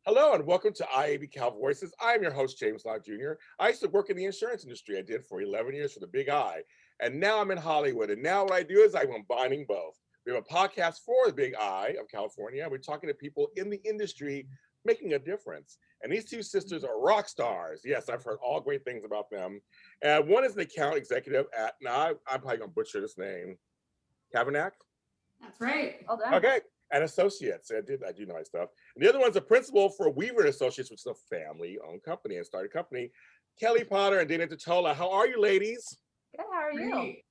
Hello and welcome to IIABCal Voices. I'm your host, James Lott Jr. I used to work in the insurance industry. I did for 11 years for the Big I. And now I'm in Hollywood. And now what I do is I'm combining both. We have a podcast for the Big I of California. We're talking to people in the industry making a difference. And these two sisters are rock stars. Yes, I've heard all great things about them. And one is an account executive at, now I'm probably going to butcher this name, Cavignac? That's right. Well done. Okay. And Associates. I do know my stuff. And the other one's a principal for Weaver and Associates, which is a family-owned company and started company. Kelly Potter and Dana Dattola. How are you, ladies? Good. How are you? Great.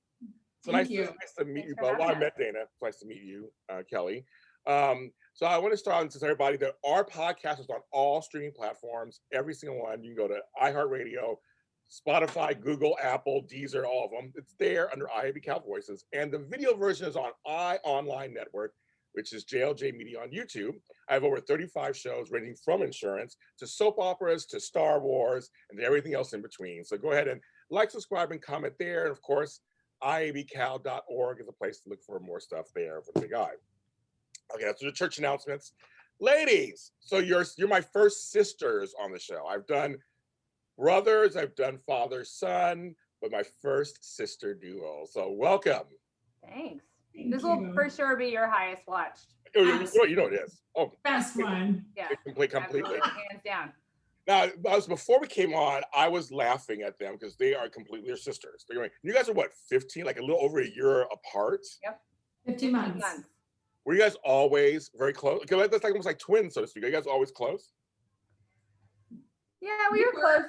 So Thank nice, you. nice to meet Thanks you for both. Well, I having met Dana. It's nice to meet you, Kelly. So I want to start and tell everybody that our podcast is on all streaming platforms, every single one. You can go to iHeartRadio, Spotify, Google, Apple, Deezer, all of them. It's there under IIABCal Voices. And the video version is on iOnline Network, which is JLJ Media on YouTube. I have over 35 shows ranging from insurance to soap operas to Star Wars and everything else in between. So go ahead and like, subscribe, and comment there. And of course, IIABCal.org is a place to look for more stuff there for the Big I. Okay, that's the church announcements. Ladies, so you're my first sisters on the show. I've done brothers, I've done father, son, but my first sister duo. So welcome. Thanks. Thank This will you. for sure be your highest watched. You know it is. Oh, Best one. Yeah. completely. Absolutely. Hands down. Now, before we came on, I was laughing at them because they are completely sisters. They're going, you guys are what, 15, like a little over a year apart? Yep. 15 months. Were you guys always very close? Because that's like almost like twins, so to speak. Are you guys always close? Yeah, we were close.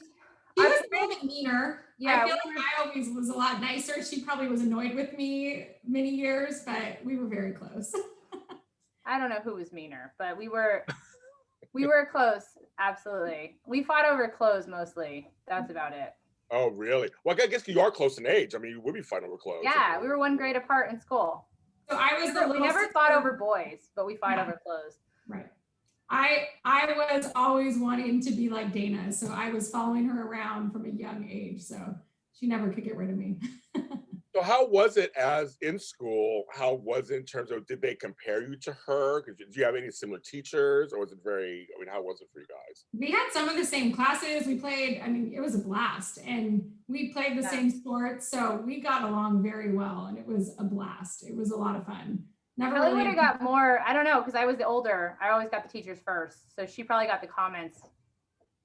She was a little bit meaner. Yeah, I feel like I always was a lot nicer. She probably was annoyed with me many years, but we were very close. I don't know who was meaner, but we were close. Absolutely. We fought over clothes mostly. That's about it. Oh, really? Well, I guess you are close in age. I mean, you would be fighting over clothes. Yeah, we were 1 grade apart in school. So I was the We little never sister. fought over boys, but we fought Yeah. over clothes. Right. I was always wanting to be like Dana, so I was following her around from a young age. So she never could get rid of me. So how was it as in school? How was it in terms of, did they compare you to her? Did you have any similar teachers, or was it how was it for you guys? We had some of the same classes. We played, I mean, it was a blast, and we played the same sports. So we got along very well, and it was a blast. It was a lot of fun. Never Kelly really would have got more, I don't know, because I was the older. I always got the teachers first. So she probably got the comments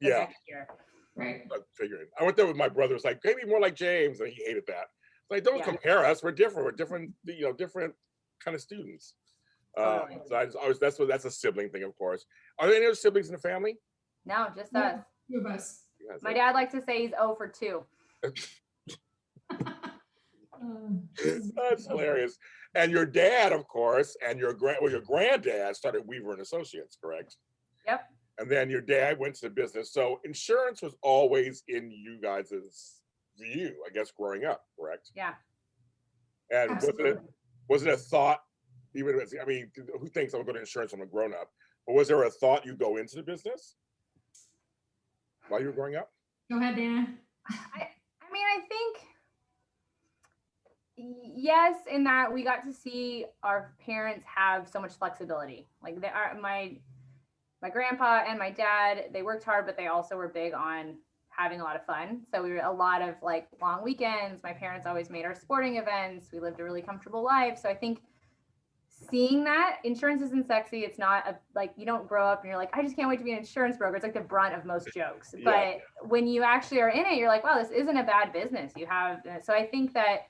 the Yeah, next year. right. I figured. I went there with my brother. It's like, maybe more like James, and he hated that. It's like, don't compare us. We're different. We're different, different kind of students. Totally. So that's a sibling thing, of course. Are there any other siblings in the family? No, just Yeah. us. Two of us. You guys My are- dad likes to say he's 0 for 2. That's hilarious. And your dad, of course, and your granddad started Weaver and Associates, correct? Yep. And then your dad went to the business. So insurance was always in you guys' view, I guess, growing up, correct? Yeah. And Absolutely. was it a thought, even as, I mean, who thinks I'm going to go to insurance when I'm a grown up? But was there a thought you go into the business while you were growing up? Go ahead, Dana. I mean, I think yes, in that we got to see our parents have so much flexibility. Like my grandpa and my dad, they worked hard, but they also were big on having a lot of fun. So we were a lot of like long weekends. My parents always made our sporting events. We lived a really comfortable life. So I think seeing that insurance isn't sexy. It's not like you don't grow up and you're like, I just can't wait to be an insurance broker. It's like the brunt of most jokes. Yeah. But when you actually are in it, you're like, wow, this isn't a bad business. So I think that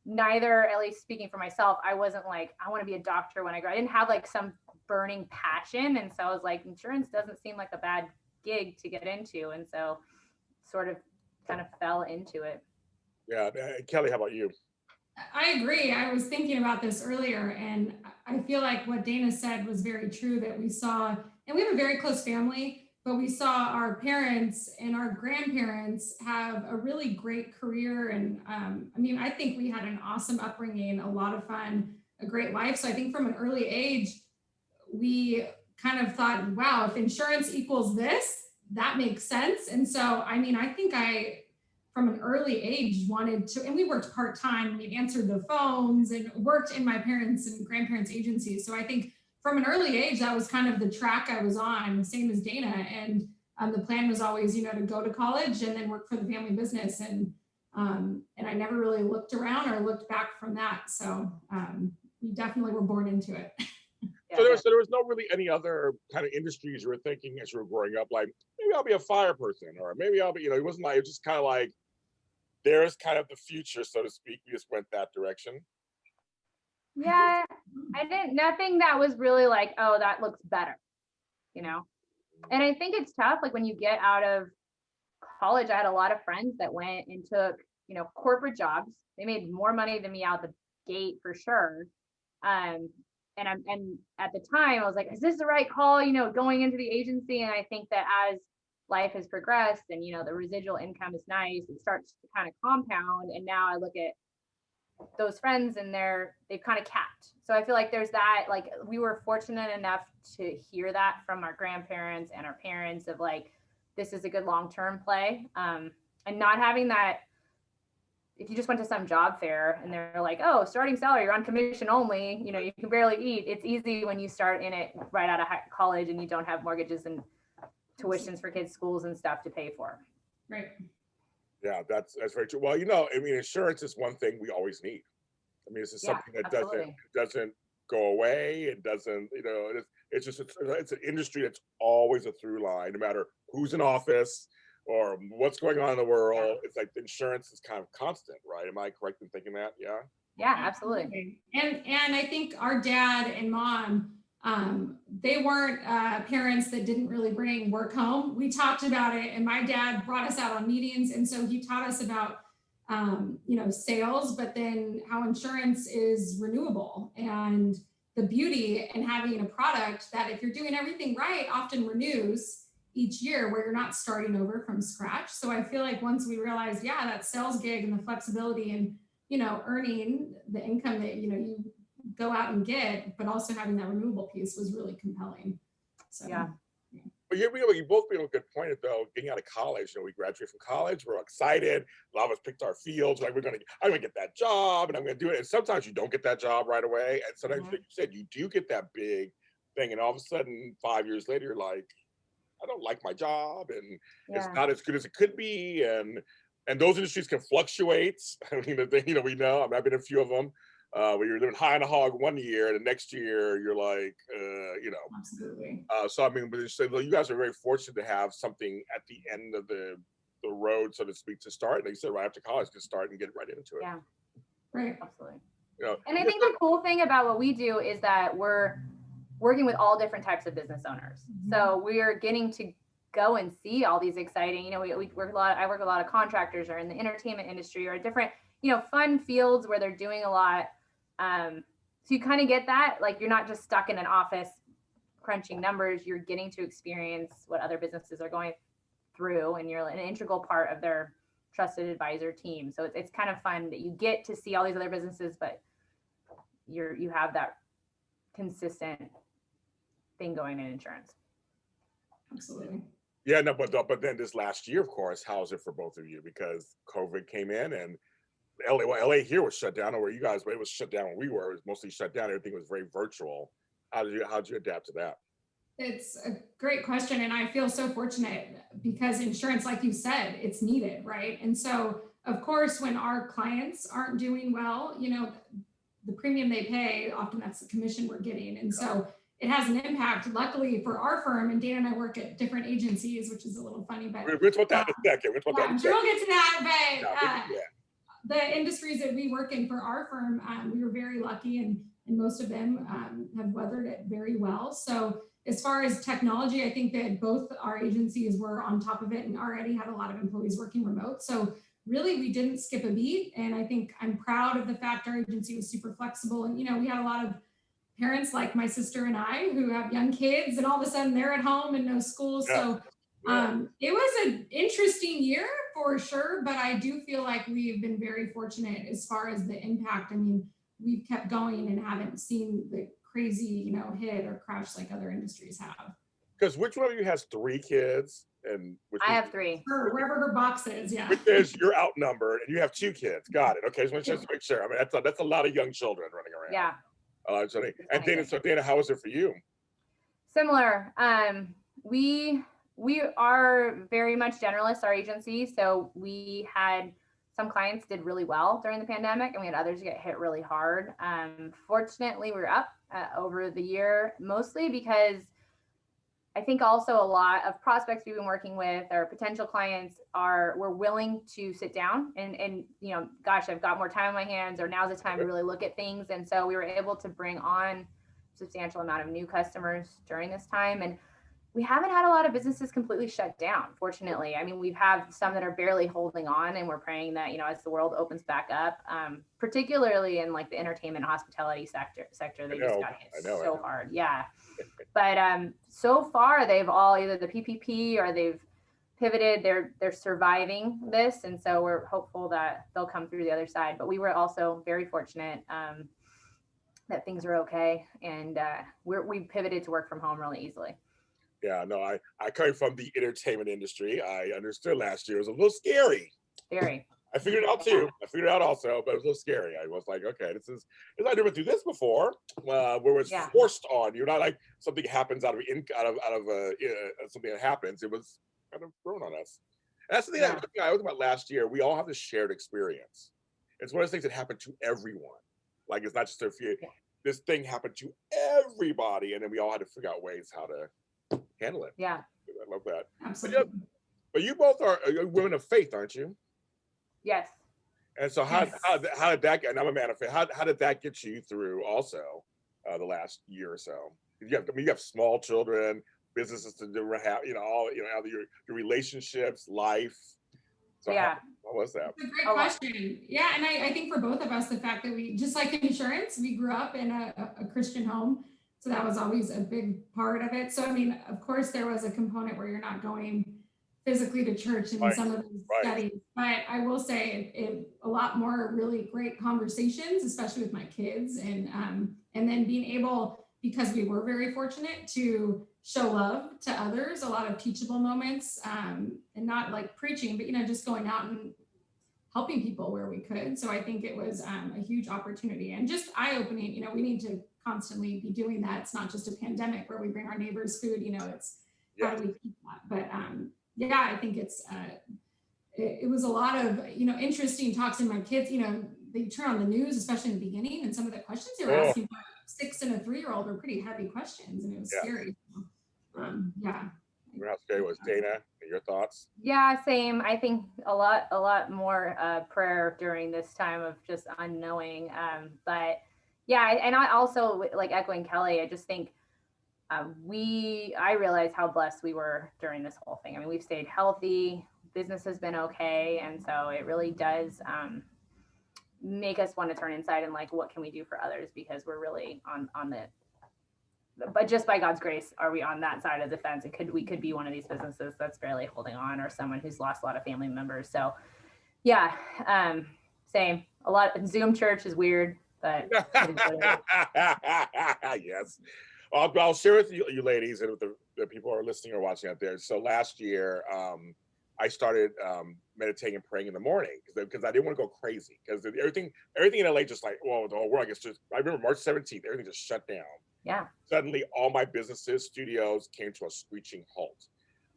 neither, at least speaking for myself, I wasn't like, I want to be a doctor when I grow. I didn't have like some burning passion. And so I was like, insurance doesn't seem like a bad gig to get into. And so sort of kind of fell into it. Yeah. Kelly, how about you? I agree. I was thinking about this earlier, and I feel like what Dana said was very true, that we saw, and we have a very close family, but we saw our parents and our grandparents have a really great career. And I mean, I think we had an awesome upbringing, a lot of fun, a great life. So I think from an early age, we kind of thought, wow, if insurance equals this, that makes sense. And so, I mean, I think from an early age wanted to, and we worked part-time, we answered the phones and worked in my parents' and grandparents' agencies. So I think from an early age, that was kind of the track I was on, same as Dana. And the plan was always, to go to college and then work for the family business. And I never really looked around or looked back from that. So we definitely were born into it. So there was no really any other kind of industries you were thinking as you were growing up, like maybe I'll be a fire person, or maybe I'll be, it wasn't like, it was just kind of like, there's kind of the future, so to speak. You just went that direction. Yeah, I didn't, nothing that was really like, oh, that looks better, And I think it's tough, like when you get out of college, I had a lot of friends that went and took, corporate jobs. They made more money than me out the gate for sure. And at the time I was like, is this the right call, going into the agency? And I think that as life has progressed and, the residual income is nice, it starts to kind of compound. And now I look at those friends and they've kind of capped. So I feel like there's that, like we were fortunate enough to hear that from our grandparents and our parents of like, this is a good long-term play. And not having that, if you just went to some job fair and they're like, oh, starting salary, you're on commission only, you can barely eat. It's easy when you start in it right out of college and you don't have mortgages and tuitions for kids' schools and stuff to pay for. Right. Yeah, that's very true. Well, insurance is one thing we always need. This is something that doesn't go away. It doesn't, it's just, it's an industry that's always a through line, no matter who's in office or what's going on in the world. Yeah. It's like insurance is kind of constant, right? Am I correct in thinking that? Yeah. Yeah, absolutely. And I think our dad and mom, they weren't parents that didn't really bring work home. We talked about it, and my dad brought us out on meetings, and so he taught us about sales, but then how insurance is renewable and the beauty in having a product that if you're doing everything right, often renews each year, where you're not starting over from scratch. So I feel like once we realized, that sales gig and the flexibility and earning the income that you go out and get, but also having that renewable piece was really compelling. So yeah. But you both made a good point though. Getting out of college, we graduated from college, we're excited. A lot of us picked our fields, like I'm gonna get that job, and I'm gonna do it. And sometimes you don't get that job right away, and sometimes like you said, you do get that big thing, and all of a sudden 5 years later, you're like, I don't like my job, and it's not as good as it could be, and those industries can fluctuate. We know. I've been in a few of them. Where you're living high on a hog one year, and the next year you're like, Absolutely. So but you guys are very fortunate to have something at the end of the road, so to speak, to start. Like you said, right after college, to start and get right into it. Yeah, right, absolutely. And I think the cool thing about what we do is that we're working with all different types of business owners. Mm-hmm. So we are getting to go and see all these exciting. we work a lot. I work with a lot of contractors, or in the entertainment industry, or different fun fields where they're doing a lot. So you kind of get that, like you're not just stuck in an office crunching numbers, you're getting to experience what other businesses are going through, and you're an integral part of their trusted advisor team. So it's kind of fun that you get to see all these other businesses, but you have that consistent thing going in insurance. Absolutely. Yeah, no, but then this last year, of course, how is it for both of you? Because COVID came in, and LA here was shut down, or where you guys, but it was shut down when we were. It was mostly shut down. Everything was very virtual. How'd you adapt to that? It's a great question, and I feel so fortunate because insurance, like you said, it's needed, right? And so, of course, when our clients aren't doing well, the premium they pay, often that's the commission we're getting, and so it has an impact. Luckily for our firm, and Dan and I work at different agencies, which is a little funny, but we'll talk about that in a second. I'm sure we'll get to that, but. The industries that we work in for our firm, we were very lucky, and most of them have weathered it very well. So as far as technology, I think that both our agencies were on top of it and already had a lot of employees working remote. So really, we didn't skip a beat. And I think I'm proud of the fact our agency was super flexible. And, we had a lot of parents like my sister and I who have young kids, and all of a sudden they're at home and no school. Yeah. So it was an interesting year for sure, but I do feel like we've been very fortunate as far as the impact. I mean, we've kept going and haven't seen the crazy, hit or crash like other industries have. Because which one of you has 3 kids? And I have 3. Wherever her box is, yeah. Which is you're outnumbered, and you have 2 kids. Got it. Okay, so just make sure. I mean, that's a lot of young children running around. Yeah. And Dana, how was it for you? Similar. We are very much generalists, our agency. So we had some clients did really well during the pandemic, and we had others get hit really hard. Fortunately, we were up over the year, mostly because I think also a lot of prospects we've been working with or potential clients were willing to sit down and gosh, I've got more time on my hands, or now's the time to really look at things. And so we were able to bring on a substantial amount of new customers during this time. And we haven't had a lot of businesses completely shut down, fortunately. I mean, we have some that are barely holding on, and we're praying that, as the world opens back up, particularly in like the entertainment and hospitality sector, they just got hit so hard. Yeah. But so far they've all either the PPP or they've pivoted. They're surviving this. And so we're hopeful that they'll come through the other side. But we were also very fortunate that things are okay. And we pivoted to work from home really easily. Yeah, no, I come from the entertainment industry. I understood last year it was a little scary. Very. I figured it out too. I figured it out also, but it was a little scary. I was like, okay, I've never been through this before, where it's forced on you. Not like something happens out of something that happens. It was kind of thrown on us. And that's the thing I was about last year. We all have this shared experience. It's one of those things that happened to everyone. Like, it's not just a few. Yeah. This thing happened to everybody, and then we all had to figure out ways how to handle it. Yeah, I love that. Absolutely. But you both are women of faith, aren't you? Yes. And so how did that get, and I'm a man of faith, how did that get you through also the last year or so? You have small children, businesses to do, your relationships, life. So yeah. How was that? It's a great question. Yeah, and I think for both of us, the fact that we, just like insurance, we grew up in a Christian home. So that was always a big part of it. So, I mean, of course, there was a component where you're not going physically to church in some of those studies. But I will say a lot more really great conversations, especially with my kids. And then being able, because we were very fortunate to show love to others, a lot of teachable moments, and not like preaching, but, just going out and helping people where we could. So I think it was a huge opportunity and just eye-opening. We need to constantly be doing that. It's not just a pandemic where we bring our neighbors food, it's how do we keep that? But I think it was a lot of, interesting talks. And my kids, they turn on the news, especially in the beginning, and some of the questions they were asking for 6 and a 3-year-old were pretty heavy questions, and it was scary. How scary was Dana? Your thoughts? Yeah, same. I think a lot more prayer during this time of just unknowing. But yeah, and I also, like echoing Kelly, I just think I realized how blessed we were during this whole thing. I mean, we've stayed healthy, business has been okay, and so it really does make us want to turn inside and like, what can we do for others? Because we're really on the, but just by God's grace, are we on that side of the fence? And we could be one of these businesses that's barely holding on, or someone who's lost a lot of family members. So yeah, same. A lot Zoom church is weird, but yes. I'll share with you ladies and with the people who are listening or watching out there. So last year, I started meditating and praying in the morning because I didn't want to go crazy, because everything in LA just like, well, the whole world, I guess I remember March 17th, everything just shut down. Yeah. Suddenly all my businesses, studios came to a screeching halt.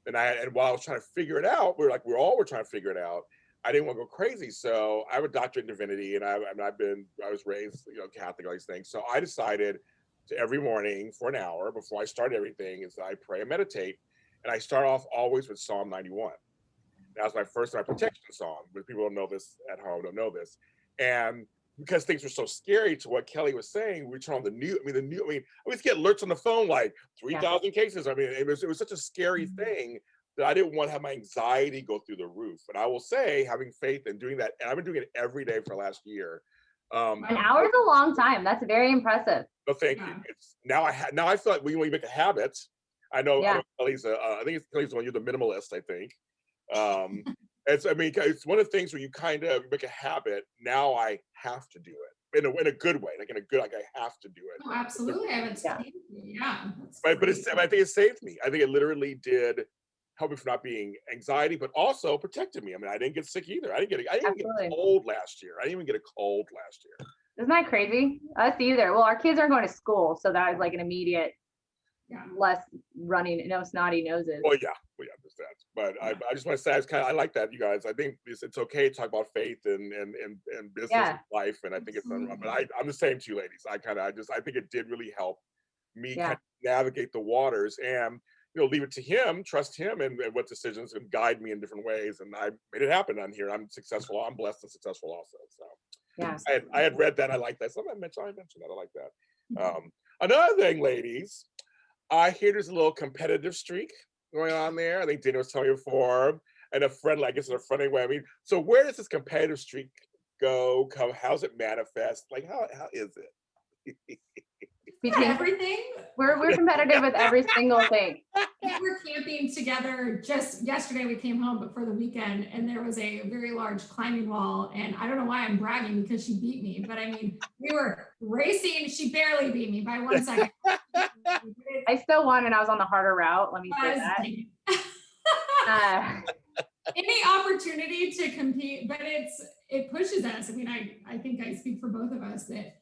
And while I was trying to figure it out, we were trying to figure it out. I didn't want to go crazy. So I have a doctorate in divinity, and I was raised, Catholic, all these things. So I decided to every morning for an hour before I start everything is I pray and meditate. And I start off always with Psalm 91. That was my protection song, but people don't know this at home, don't know this. And because things were so scary to what Kelly was saying, we turned on the news. I always get alerts on the phone, like 3,000 cases. I mean, it was such a scary thing that I didn't want to have my anxiety go through the roof. But I will say, having faith and doing that, and I've been doing it every day for the last year. An hour is a long time. That's very impressive. No, thank you. Now I feel like when you make a habit, I know Kelly's. I think Kelly's the one. You're the minimalist, I think. It's one of the things where you kind of make a habit. Now I have to do it in a good way, like I have to do it. Oh, absolutely, I would say, yeah. But I think it saved me. I think it literally did help me from not being anxiety, but also protected me. I mean, I didn't get sick either. I didn't get a cold last year. I didn't even get a cold last year. Isn't that crazy? Us either. Well, our kids aren't going to school, so that is like an immediate, less running, no snotty noses. Well, yeah, we understand. But I just want to say, I like that, you guys. I think it's okay to talk about faith and business and life, and I think it's fun. But I'm the same to you, ladies. I think it did really help me kind of navigate the waters and leave it to him, trust him, and what decisions and guide me in different ways. And I made it happen on here. I'm successful. I'm blessed and successful also. So I had read that. I like that. I mentioned that. I like that. Another thing, ladies, I hear there's a little competitive streak going on there. I think Dana was telling you before, and a friend, I guess, is a friend anyway. I mean, so where does this competitive streak go? How's it manifest? Like, how is it? Between everything, we're competitive with every single thing. We were camping together just yesterday. We came home, but for the weekend, and there was a very large climbing wall. And I don't know why I'm bragging because she beat me, but I mean, we were racing. She barely beat me by 1 second. I still won, and I was on the harder route. Let me say that. Any opportunity to compete, but it pushes us. I mean, I think I speak for both of us that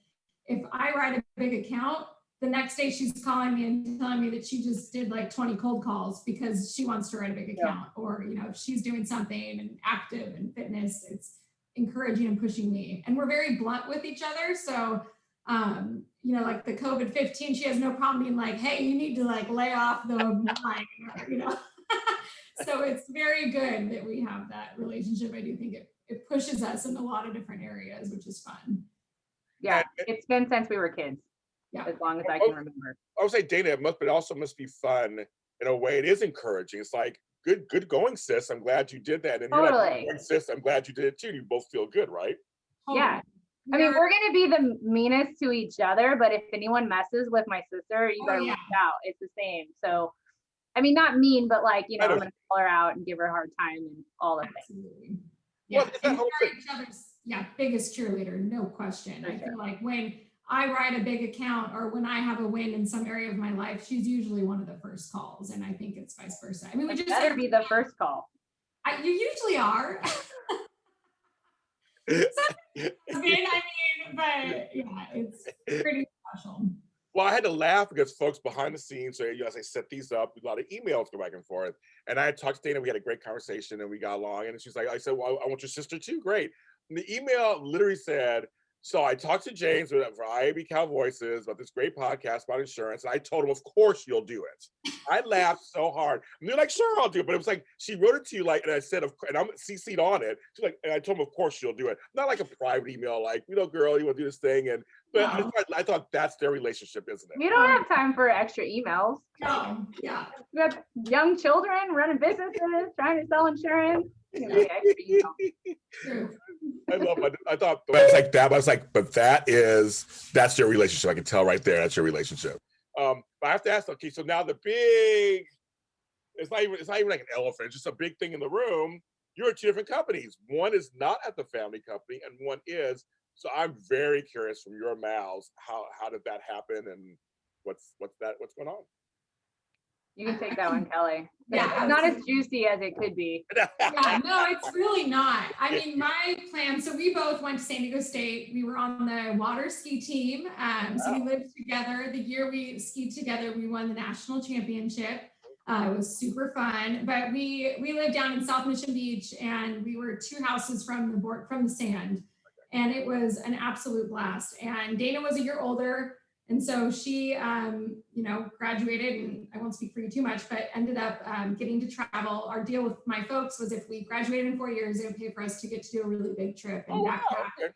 if I write a big account, the next day she's calling me and telling me that she just did like 20 cold calls because she wants to write a big account, or if she's doing something and active and fitness, it's encouraging and pushing me. And we're very blunt with each other. So, like the COVID-15, she has no problem being like, hey, you need to like lay off the wine, So it's very good that we have that relationship. I do think it pushes us in a lot of different areas, which is fun. Yeah, it's been since we were kids. Yeah, as long as I can remember. I would say, Dana, it also must be fun in a way. It is encouraging. It's like, good going, sis. I'm glad you did that. And totally. You're like, good going, sis, I'm glad you did it too. You both feel good, right? Yeah. I mean, we're going to be the meanest to each other, but if anyone messes with my sister, you better watch out. It's the same. So, I mean, not mean, but like, I'm going to call her out and give her a hard time and all of it. Yeah. And we're each other's biggest cheerleader, no question. I feel like when I write a big account or when I have a win in some area of my life, she's usually one of the first calls. And I think it's vice versa. I mean, we just better be the first call. You usually are. But yeah, it's pretty special. Well, I had to laugh because folks behind the scenes, so as I set these up, a lot of emails go back and forth. And I talked to Dana, we had a great conversation and we got along. And she's like, I said, well, I want your sister too. Great. And the email literally said, so I talked to James for IIABCal Voices about this great podcast about insurance. And I told him, of course you'll do it. I laughed so hard. And they're like, sure, I'll do it. But it was like, she wrote it to you like, and I said, and I'm CC'd on it. She's like, and I told him, of course you'll do it. Not like a private email, like, girl, you want to do this thing. But I thought that's their relationship, isn't it? We don't have time for extra emails. No, yeah. We have young children running businesses, trying to sell insurance. I thought it was like that, but I was like, but that's your relationship. I can tell right there, that's your relationship. But I have to ask, okay, so now the big, it's not even like an elephant, it's just a big thing in the room. You're at two different companies. One is not at the family company and one is. So I'm very curious from your mouths, how did that happen and what's going on? You can take that one, Kelly. Yeah, it's not as juicy as it could be. Yeah, no, it's really not. I mean, my plan, so we both went to San Diego State. We were on the water ski team. So we lived together. The year we skied together, we won the national championship. It was super fun. But we lived down in South Mission Beach and we were 2 houses from the sand. And it was an absolute blast. And Dana was a year older. And so she, graduated, and I won't speak for you too much, but ended up getting to travel. Our deal with my folks was if we graduated in 4 years, they would pay for us to get to do a really big trip and backpack. Okay.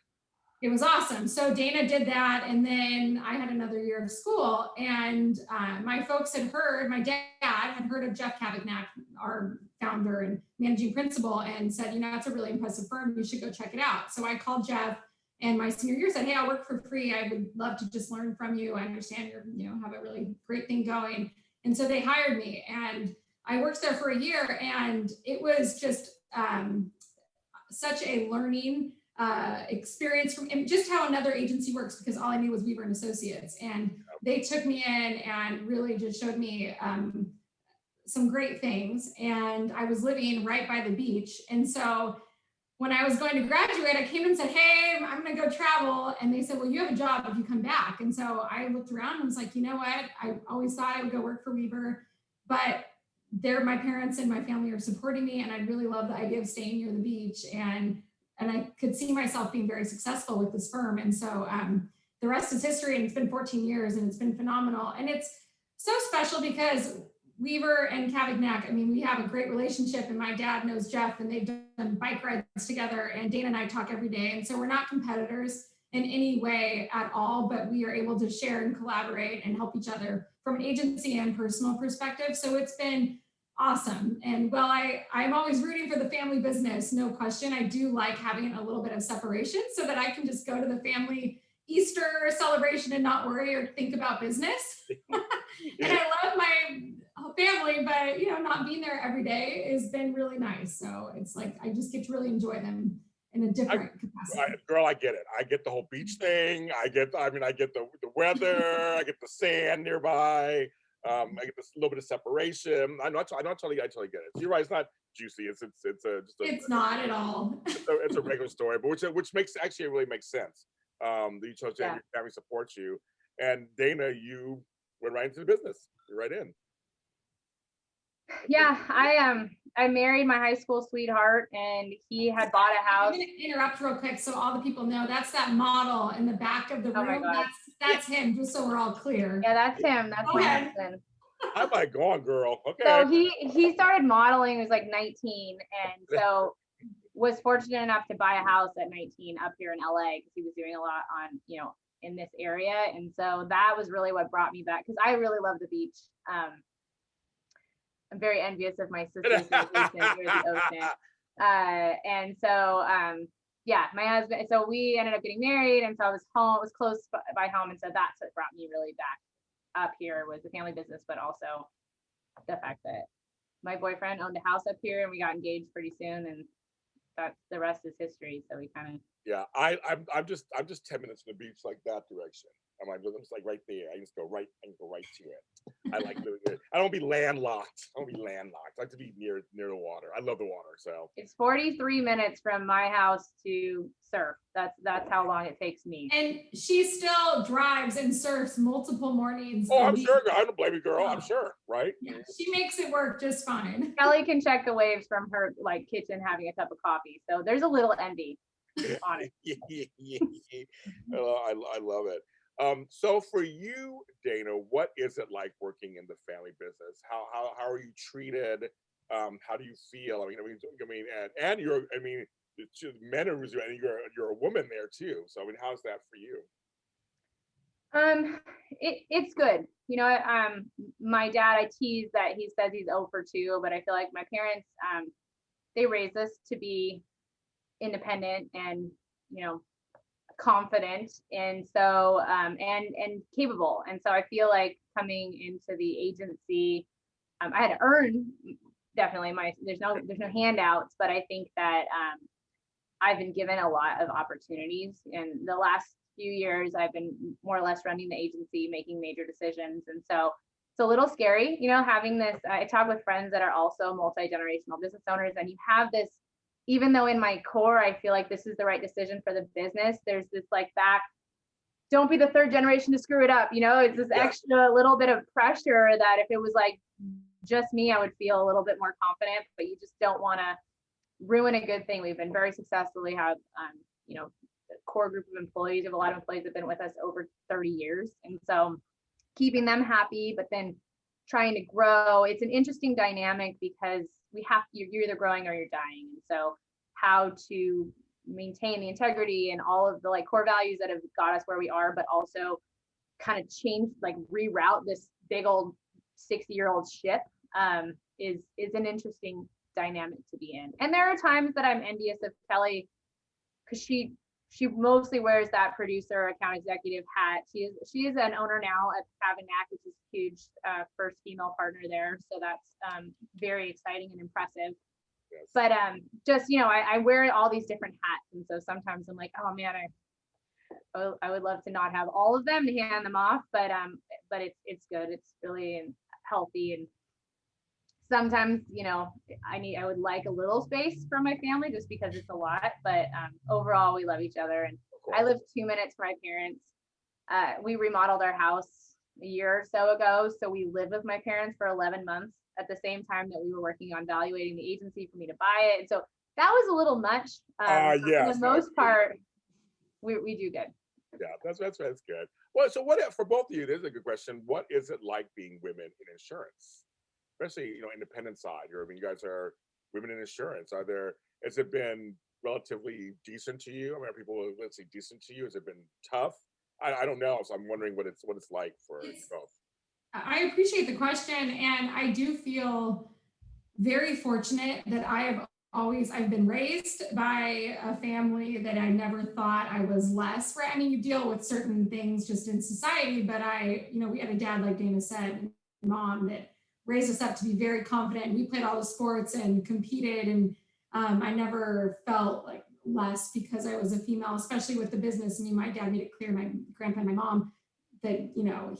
It was awesome. So Dana did that. And then I had another year of school and my folks my dad had heard of Jeff Cavignac, our founder and managing principal, and said, it's a really impressive firm. You should go check it out. So I called Jeff. And my senior year said, hey, I'll work for free. I would love to just learn from you. I understand you have a really great thing going. And so they hired me and I worked there for a year and it was just such a learning experience from just how another agency works, because all I knew was Weaver and Associates. And they took me in and really just showed me some great things. And I was living right by the beach. And so when I was going to graduate, I came and said, hey, I'm going to go travel. And they said, well, you have a job if you come back. And so I looked around and was like, you know what? I always thought I would go work for Weaver, but my parents and my family are supporting me. And I really love the idea of staying near the beach. And I could see myself being very successful with this firm. And so the rest is history. And it's been 14 years and it's been phenomenal. And it's so special because Weaver and Cavignac, I mean, we have a great relationship, and my dad knows Jeff, and they've done bike rides together, and Dana and I talk every day. And so we're not competitors in any way at all, but we are able to share and collaborate and help each other from an agency and personal perspective. So it's been awesome. And while I'm always rooting for the family business, no question, I do like having a little bit of separation so that I can just go to the family Easter celebration and not worry or think about business. And I love my family, but not being there every day has been really nice. So it's like I just get to really enjoy them in a different capacity. Girl, I get it. I get the whole beach thing. I get the weather. I get the sand nearby. I get this little bit of separation. I totally get it. So you're right. It's not juicy. It's not at all. It's a regular story, but which makes actually it really makes sense. You chose to have your family support you, and Dana, you went right into the business. You're right in. Yeah, I married my high school sweetheart, and he had bought a house. I'm going to interrupt real quick so all the people know that's that model in the back of the room. That's him, just so we're all clear. Yeah, that's him. That's my husband. I'm like, go on, girl. Okay. So he started modeling. He was like 19, and so was fortunate enough to buy a house at 19 up here in LA because he was doing a lot on in this area, and so that was really what brought me back because I really love the beach. I'm very envious of my sister's vacation near the ocean. And so, my husband, so we ended up getting married. And so I was home, it was close by home. And so that's what brought me really back up here was the family business, but also the fact that my boyfriend owned a house up here and we got engaged pretty soon. And that's the rest is history. So we kind of. Yeah, I'm just 10 minutes from the beach, like that direction. I'm just like right there. I can go right to it. I like doing it. I don't be landlocked. I like to be near the water. I love the water. So it's 43 minutes from my house to surf. That's how long it takes me. And she still drives and surfs multiple mornings. Oh, I'm sure. I don't blame you, girl. I'm sure, right? Yeah, she makes it work just fine. Kelly can check the waves from her kitchen having a cup of coffee. So there's a little envy on it. I love it. So for you, Dana, what is it like working in the family business? How are you treated? How do you feel? And you're, men are, and you're a woman there too. So how's that for you? It's good. My dad, I tease that he says he's 0 for 2, but I feel like my parents, they raised us to be independent and, confident. And so, and capable. And so I feel like coming into the agency, I had to earn definitely there's no handouts, but I think that, I've been given a lot of opportunities. In the last few years, I've been more or less running the agency, making major decisions. And so it's a little scary, having this, I talk with friends that are also multi-generational business owners, and you have this, even though in my core, I feel like this is the right decision for the business, there's this don't be the third generation to screw it up. It's this extra little bit of pressure that if it was just me, I would feel a little bit more confident, but you just don't want to ruin a good thing. We've been very successful. We have, a core group of employees. We have a lot of employees that have been with us over 30 years. And so keeping them happy, but then trying to grow, it's an interesting dynamic because you're either growing or you're dying. And so how to maintain the integrity and all of the core values that have got us where we are, but also kind of change, reroute this big old 60-year-old ship is an interesting dynamic to be in. And there are times that I'm envious of Kelly because she mostly wears that producer account executive hat. She is an owner now at Cavignac, which is huge, first female partner there. So that's very exciting and impressive. Yes. But I wear all these different hats, and so sometimes I'm like, oh man, I would love to not have all of them to hand them off, but it's good. It's really healthy and sometimes, I would like a little space from my family just because it's a lot, but overall we love each other. And I live 2 minutes from my parents. We remodeled our house a year or so ago. So we lived with my parents for 11 months at the same time that we were working on evaluating the agency for me to buy it. And so that was a little much. Yeah. For the most part, we do good. Yeah, that's good. Well, so what for both of you? This is a good question. What is it like being women in insurance, especially independent side? You guys are women in insurance. Has it been relatively decent to you? I mean, are people, let's say, decent to you? Has it been tough? I don't know. So I'm wondering what it's like for you both. I appreciate the question, and I do feel very fortunate that I've been raised by a family that I never thought I was less, right? I mean, you deal with certain things just in society, but we had a dad, like Dana said, and mom that raised us up to be very confident. We played all the sports and competed, and I never felt like less because I was a female, especially with the business. I mean, my dad made it clear, my grandpa and my mom, that,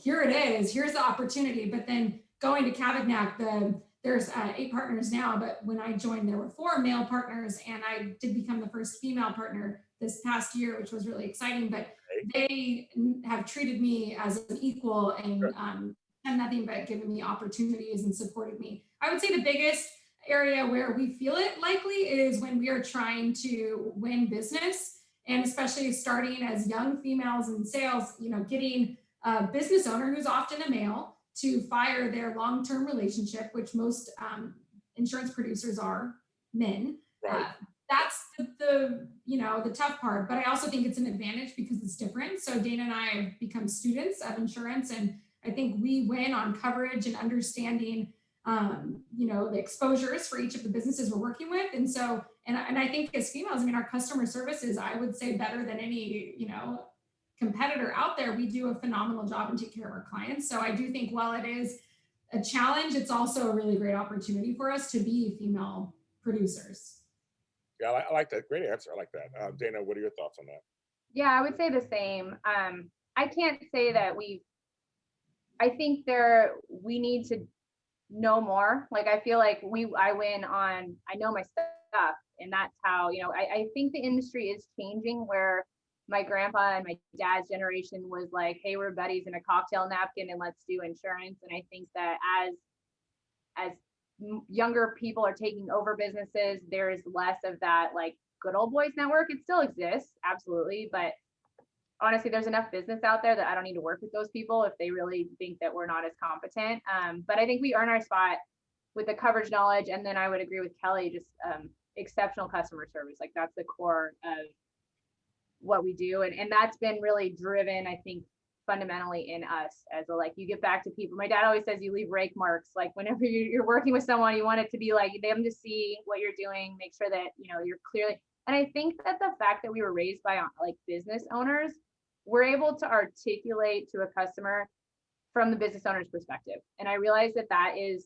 here it is, here's the opportunity. But then going to Cavignac, there's 8 partners now, but when I joined, there were 4 male partners, and I did become the first female partner this past year, which was really exciting. But they have treated me as an equal and done nothing but given me opportunities and supported me. I would say the biggest area where we feel it likely is when we are trying to win business, and especially starting as young females in sales, getting a business owner who's often a male to fire their long-term relationship, which most insurance producers are men. Right. That's the tough part, but I also think it's an advantage because it's different. So Dana and I have become students of insurance, and I think we win on coverage and understanding the exposures for each of the businesses we're working with. And so, and I think as females, I mean, our customer service is, I would say, better than any, competitor out there. We do a phenomenal job and take care of our clients. So I do think while it is a challenge, it's also a really great opportunity for us to be female producers. Yeah, I like that. Great answer. I like that. Dana, what are your thoughts on that? Yeah, I would say the same. I can't say that I think we need to know more. Like, I feel like I win on, I know my stuff, and that's how, I think the industry is changing, where my grandpa and my dad's generation was like, hey, we're buddies in a cocktail napkin and let's do insurance. And I think that as younger people are taking over businesses, there is less of that like good old boys network. It still exists, absolutely, but honestly, there's enough business out there that I don't need to work with those people if they really think that we're not as competent. But I think we earn our spot with the coverage knowledge. And then I would agree with Kelly, just exceptional customer service. Like, that's the core of what we do. And that's been really driven, I think, fundamentally in us as you get back to people. My dad always says you leave rake marks. Like, whenever you're working with someone, you want it to be like them to see what you're doing, make sure that, you're clearly. And I think that the fact that we were raised by business owners, we're able to articulate to a customer from the business owner's perspective. And I realize that is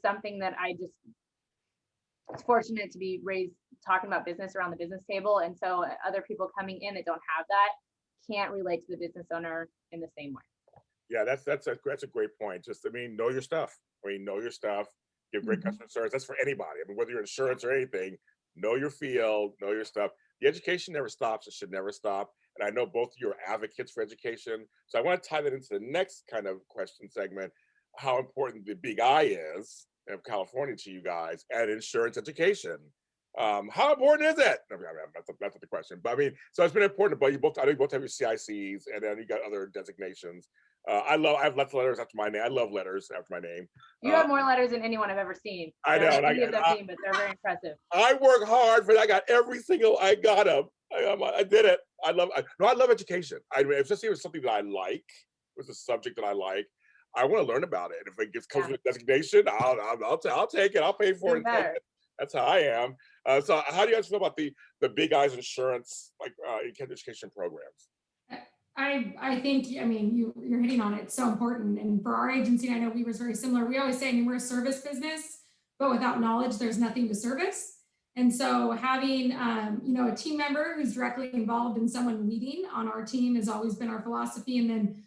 something that it's fortunate to be raised talking about business around the business table. And so other people coming in that don't have that can't relate to the business owner in the same way. Yeah, that's a great point. Just, know your stuff. Know your stuff, give great customer service. That's for anybody. Whether you're insurance or anything, know your field, know your stuff. The education never stops. It should never stop. And I know both of you are advocates for education. So I want to tie that into the next kind of question segment, how important the Big I is of California to you guys and insurance education. How important is it? That's not the question. But so it's been important, but I know you both have your CICs, and then you got other designations. I have lots of letters after my name. I love letters after my name. You have more letters than anyone I've ever seen. I know. But they're very impressive. I work hard for that. I got every single, I got them. I did it. I love education. Especially if it's something that I like, if it's a subject that I like, I want to learn about it. If it comes with designation, I'll take it. I'll pay for it. That's how I am. So how do you guys feel about the Big Eyes insurance, education programs? I think, you're hitting on it. It's so important. And for our agency, I know we were very similar. We always say, we're a service business, but without knowledge, there's nothing to service. And so having, a team member who's directly involved in someone leading on our team has always been our philosophy. And then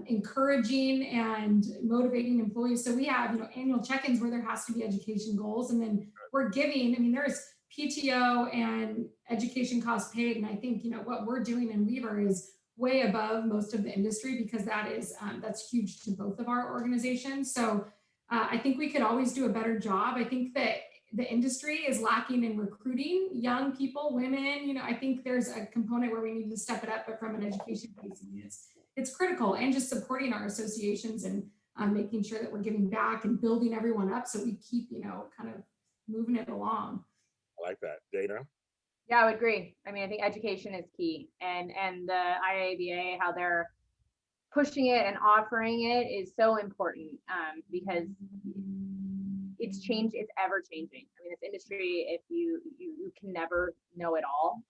encouraging and motivating employees. So we have, annual check-ins where there has to be education goals, and then we're giving, there's PTO and education costs paid. And I think, what we're doing in Weaver is way above most of the industry, because that's huge to both of our organizations. So I think we could always do a better job. I think that the industry is lacking in recruiting young people, women. I think there's a component where we need to step it up, but from an education piece, it's critical, and just supporting our associations and making sure that we're giving back and building everyone up so we keep, kind of moving it along. I like that. Dana? Yeah, I would agree. I think education is key, and the IIABA, how they're pushing it and offering it is so important, because it's changed. It's ever changing. This industry, if you can never know it all.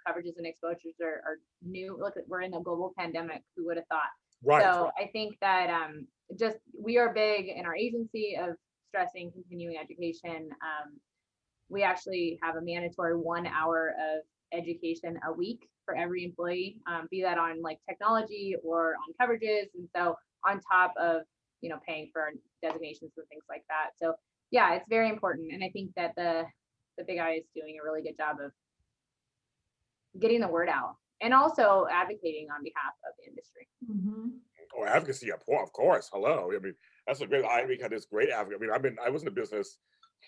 Coverages and exposures are new. Look, we're in a global pandemic. Who would have thought? Right. So I think that we are big in our agency of stressing continuing education. We actually have a mandatory 1 hour of education a week for every employee, be that on like technology or on coverages. And so on top of, paying for designations and things like that. So yeah, it's very important. And I think that the Big I is doing a really good job of getting the word out and also advocating on behalf of the industry. Mm-hmm. Oh, advocacy, of course. Hello. That's a great, we had this great advocate. I was in the business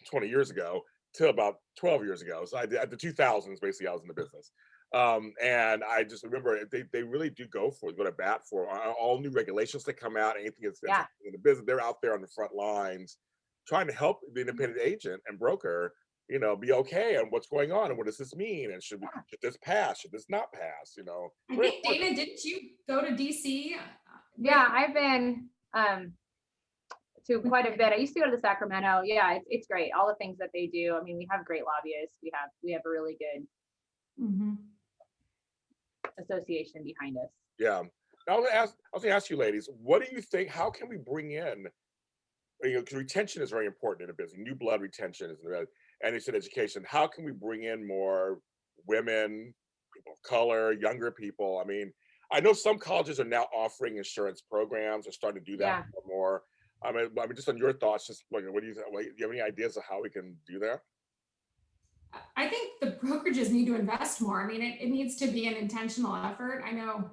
20 years ago till about 12 years ago. So at the 2000s, basically, I was in the business. And I just remember they really do go to bat for all new regulations that come out, anything that's in the business. They're out there on the front lines trying to help the independent agent and broker, be okay on what's going on and what does this mean, and should this pass, should this not pass, I think, Dana, didn't you go to DC? Yeah, I've been to quite a bit. I used to go to the Sacramento. Yeah, it's great. All the things that they do. We have great lobbyists. We have a really good association behind us. Yeah. I was gonna ask you ladies, what do you think? How can we bring in, because retention is very important in a business. New blood retention is, and it's in education. How can we bring in more women, people of color, younger people? I know some colleges are now offering insurance programs. They're starting to do that more. Just on your thoughts, just what do you think? Do you have any ideas of how we can do that? I think the brokerages need to invest more. It needs to be an intentional effort. I know,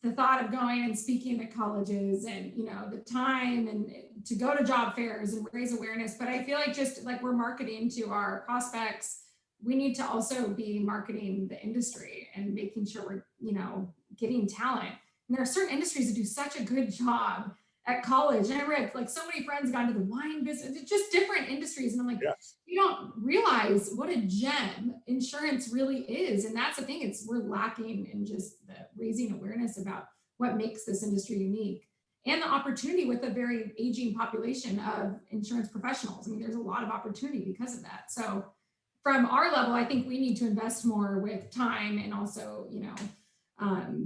the thought of going and speaking at colleges and, the time and to go to job fairs and raise awareness. But I feel like just like we're marketing to our prospects, we need to also be marketing the industry and making sure we're, getting talent. And there are certain industries that do such a good job at college. And I read like so many friends got into the wine business. It's just different industries. And I'm like, you don't realize what a gem insurance really is. And that's the thing, we're lacking in just the raising awareness about what makes this industry unique and the opportunity with a very aging population of insurance professionals. There's a lot of opportunity because of that. So from our level, I think we need to invest more with time and also,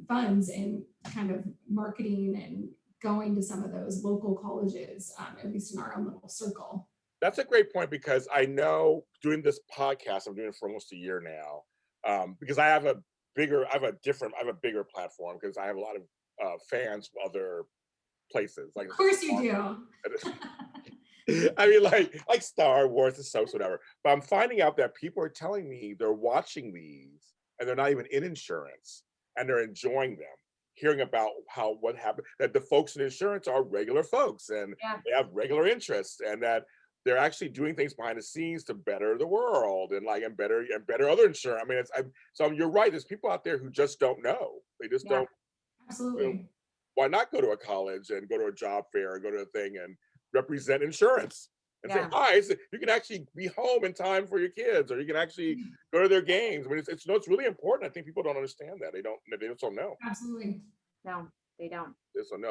funds in kind of marketing and going to some of those local colleges, at least in our own little circle. That's a great point, because I know doing this podcast, I'm doing it for almost a year now, because I have a bigger platform, because I have a lot of fans from other places. Like, of course you do. like Star Wars, the soaps, whatever. But I'm finding out that people are telling me they're watching these and they're not even in insurance and they're enjoying them. Hearing about what happened, that the folks in insurance are regular folks and they have regular interests, and that they're actually doing things behind the scenes to better the world and better other insurance. So you're right. There's people out there who just don't know. They just don't. Absolutely. Why not go to a college and go to a job fair and go to a thing and represent insurance and say hi? You can actually be home in time for your kids, or you can actually go to their games. It's really important. I think people don't understand that. They just don't know. Absolutely. No, they don't.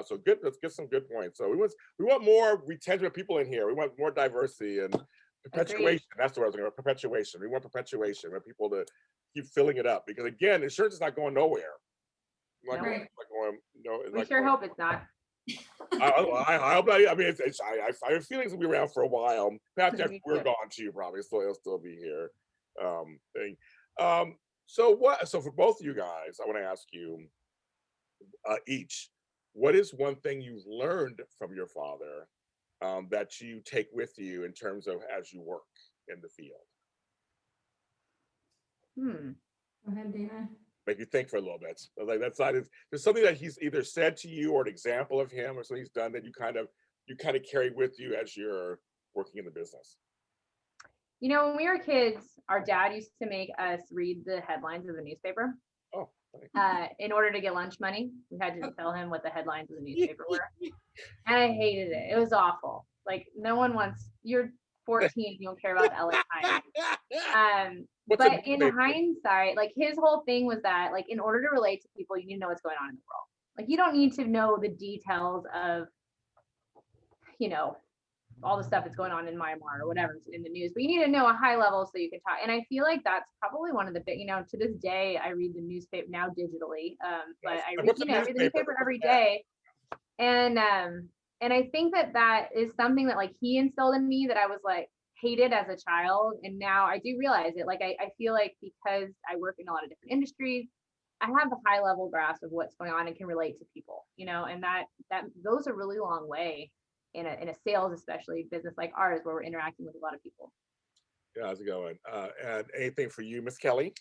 So good. Let's get some good points. So we want more retention of people in here. We want more diversity and perpetuation. Agreed. That's the word I was going to. Perpetuation. We want perpetuation. We want people to keep filling it up, because again, insurance is not going nowhere. We sure hope it's not. I hope not. I have feelings will be around for a while. Perhaps after we're gone too, probably it'll still be here. So for both of you guys, I want to ask you each, what is one thing you've learned from your father that you take with you in terms of as you work in the field? Go ahead, Dana. Make you think for a little bit. Like that side is there's something that he's either said to you or an example of him or something he's done that you kind of carry with you as you're working in the business. You know, when we were kids, our dad used to make us read the headlines of the newspaper. Oh, in order to get lunch money, we had to tell him what the headlines of the newspaper were. And I hated it. It was awful. Like, no one wants, you're 14, you don't care about the LA Times. But in hindsight, like, his whole thing was that, like, in order to relate to people, you need to know what's going on in the world. Like, you don't need to know the details of, you know, all the stuff that's going on in Myanmar or whatever in the news, but you need to know a high level so you can talk. And I feel like that's probably one of the big, you know, to this day, I read the newspaper now digitally, but I read, you know, I read the newspaper every day. And I think that is something that like he instilled in me that I was like hated as a child. And now I do realize it. Like, I feel like because I work in a lot of different industries, I have a high level grasp of what's going on and can relate to people, you know, and that goes a really long way in a sales, especially business like ours, where we're interacting with a lot of people. Yeah, how's it going? And anything for you, Miss Kelly?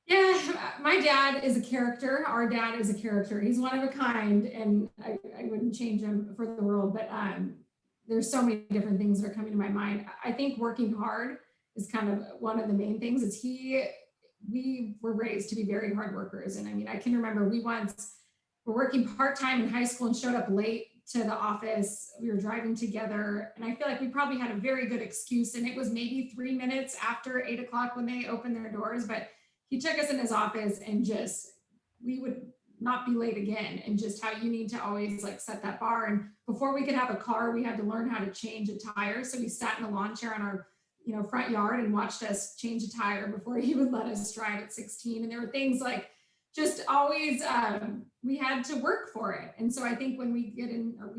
Yeah, my dad is a character. Our dad is a character. He's one of a kind, and I wouldn't change him for the world. But there's so many different things that are coming to my mind. I think working hard is kind of one of the main things. We were raised to be very hard workers, and I mean, I can remember we once were working part-time in high school and showed up late to the office. We were driving together, and I feel like we probably had a very good excuse, and it was maybe 3 minutes after 8 o'clock when they opened their doors, but he took us in his office and we would not be late again, and just how you need to always like set that bar. And before we could have a car, we had to learn how to change a tire. So we sat in a lawn chair on our front yard and watched us change a tire before he would let us drive at 16. And there were things like just always we had to work for it. And so I think when we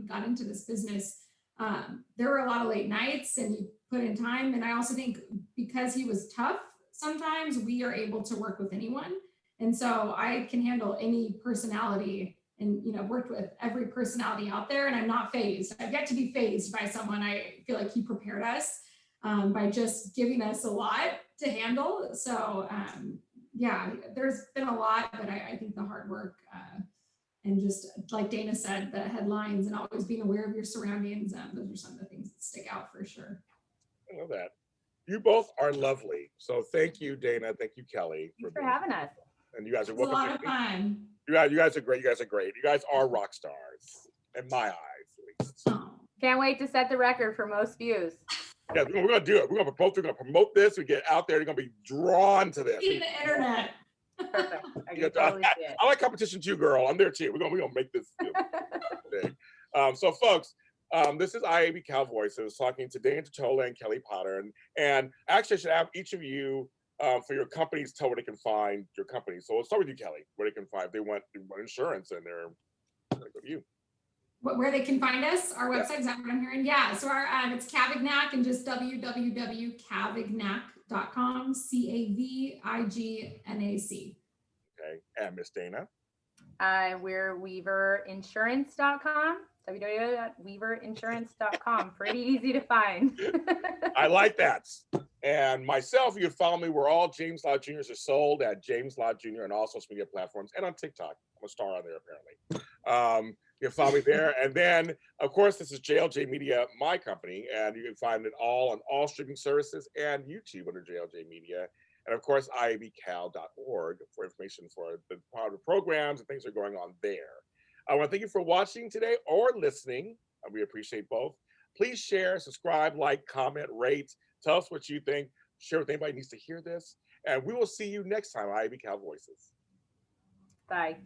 got into this business, there were a lot of late nights and you put in time. And I also think because he was tough, sometimes we are able to work with anyone. And so I can handle any personality and, worked with every personality out there, and I'm not phased. I've yet to be phased by someone. I feel like he prepared us by just giving us a lot to handle. So yeah, there's been a lot, but I think the hard work and just like Dana said, the headlines and always being aware of your surroundings, those are some of the things that stick out for sure. I love that. You both are lovely. So thank you, Dana. Thank you, Kelly. Thanks for having us. And you guys are welcome. It's a lot of fun. You guys are great. You guys are great. You guys are rock stars in my eyes, at least. Oh. Can't wait to set the record for most views. Yeah, we're gonna do it. We're gonna promote this. We get out there. You're gonna be drawn to this. In the internet. Perfect. I can totally see it. I like competition too, girl. I'm there too. We're gonna make this big. So, folks, this is IIABCal Voices talking to Dattola and Kelly Potter, and actually, I should have each of you for your companies tell where they can find your company. So let's start with you, Kelly. Where they can find they want insurance, and they're gonna go to you. Where they can find us, our website, is that what I'm hearing? Yeah, so our it's Cavignac and just www.cavignac.com, CAVIGNAC. Okay, and Miss Dana? We're weaverinsurance.com, www.weaverinsurance.com. Pretty easy to find. I like that. And myself, you can follow me. We're all James Lott Jr.'s are sold at James Lott Jr. and all social media platforms and on TikTok. I'm a star on there, apparently. You can follow me there. And then, of course, this is JLJ Media, my company, and you can find it all on all streaming services and YouTube under JLJ Media. And of course, IIABCal.org for information for the programs and things that are going on there. I want to thank you for watching today or listening. We appreciate both. Please share, subscribe, like, comment, rate. Tell us what you think. Share with anybody who needs to hear this. And we will see you next time on IIABCal Voices. Bye.